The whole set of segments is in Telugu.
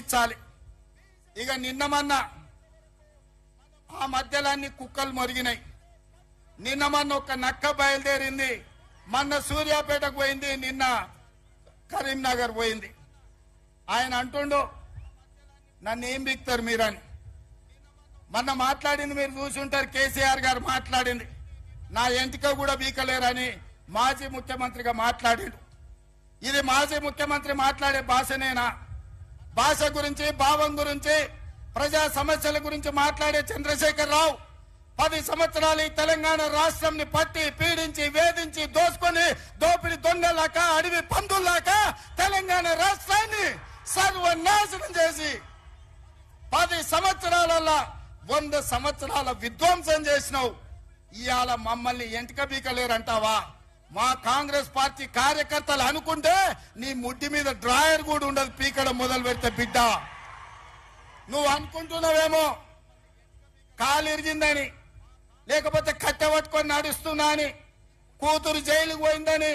గమనించాలి. ఇక నిన్న మొన్న ఆ మధ్యలాన్ని కుక్కలు మొరిగినాయి. నిన్న మొన్న ఒక నక్క బయలుదేరింది, మొన్న సూర్యాపేటకు పోయింది, నిన్న కరీంనగర్ పోయింది. ఆయన అంటుండు నన్ను ఏం బిక్తారు మీరని. మొన్న మాట్లాడింది మీరు చూసుంటారు, కేసీఆర్ గారు మాట్లాడింది, నా ఎంటిక కూడా బీకలేరని మాజీ ముఖ్యమంత్రిగా మాట్లాడాడు. ఇది మాజీ ముఖ్యమంత్రి మాట్లాడే భాషనేనా? భాష గురించి, భావం గురించి, ప్రజా సమస్యల గురించి మాట్లాడే చంద్రశేఖర్ రావు 10 సంవత్సరాలు ఈ తెలంగాణ రాష్ట్రంని పట్టి పీడించి వేధించి దోసుకొని దోపిడి దొంగలాక అడవి పందుల్లాక తెలంగాణ రాష్ట్రాన్ని సర్వనాశనం చేసి 10 సంవత్సరాలలో 100 సంవత్సరాల విధ్వంసం చేసినావు. ఇవాళ మమ్మల్ని ఎంటిక బీకలేరంటావా? మా కాంగ్రెస్ పార్టీ కార్యకర్తలు అనుకుంటే నీ ముడ్డి మీద డ్రాయర్ కూడా ఉండదు పీకడం మొదలు పెడితే. బిడ్డ నువ్వు అనుకుంటున్నావేమో కాలు ఇరిగిందని, లేకపోతే కట్టె పట్టుకొని నడుస్తున్నా అని, కూతురు జైలుకు పోయిందని,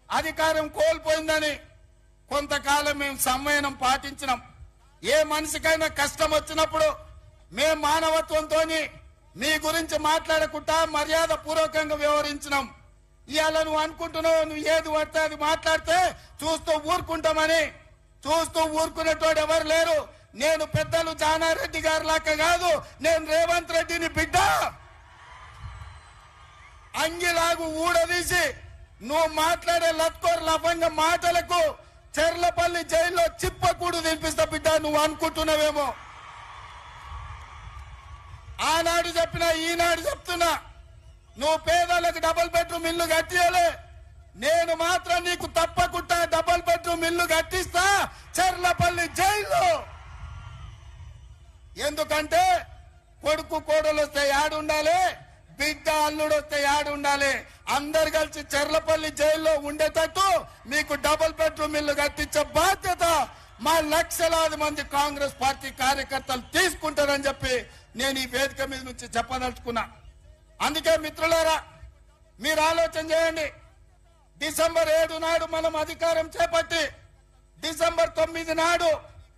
అధికారం కోల్పోయిందని. కొంతకాలం మేము సంయమనం పాటించినాం. ఏ మనిషికైనా కష్టం వచ్చినప్పుడు మేము మానవత్వంతో మీ గురించి మాట్లాడకుండా మర్యాద పూర్వకంగా వ్యవహరించినాం. ఇవాళ నువ్వు అనుకుంటున్నావు నువ్వు ఏది పడితే అది మాట్లాడితే చూస్తూ ఊరుకుంటామని. చూస్తూ ఊరుకునేటోడు ఎవరు లేరు. నేను పెద్దలు జానారెడ్డి గారి లాగా కాదు, నేను రేవంత్ రెడ్డిని బిడ్డ. అంగిలాగు ఊడదీసి నువ్వు మాట్లాడే లత్కోర్ లఫంగ మాటలకు చెర్లపల్లి జైల్లో చిప్పకూడు తినిపిస్తా బిడ్డ. నువ్వు అనుకుంటున్నావేమో. ఆనాడు చెప్పినా ఈనాడు చెప్తున్నా, నువ్వు పేదలకు డబుల్ బెడ్రూమ్ ఇల్లు కట్టియలే, నేను మాత్రం నీకు తప్పకుండా డబుల్ బెడ్రూమ్ ఇల్లు కట్టిస్తా చెర్లపల్లి జైల్లో. ఎందుకంటే కొడుకు కోడలు వస్తే యాడుండాలి, బిడ్డ అల్లుడు వస్తే యాడుండాలి. అందరు కలిసి చెర్లపల్లి జైల్లో ఉండేటట్టు మీకు డబుల్ బెడ్రూమ్ ఇల్లు కట్టించే బాధ్యత మా లక్షలాది మంది కాంగ్రెస్ పార్టీ కార్యకర్తలు తీసుకుంటారని చెప్పి నేను ఈ వేదిక మీద నుంచి చెప్పదలుచుకున్నా. అందుకే మిత్రులారా, మీరు ఆలోచన చేయండి. డిసెంబర్ 7 నాడు మనం అధికారం చేపట్టి డిసెంబర్ 9 నాడు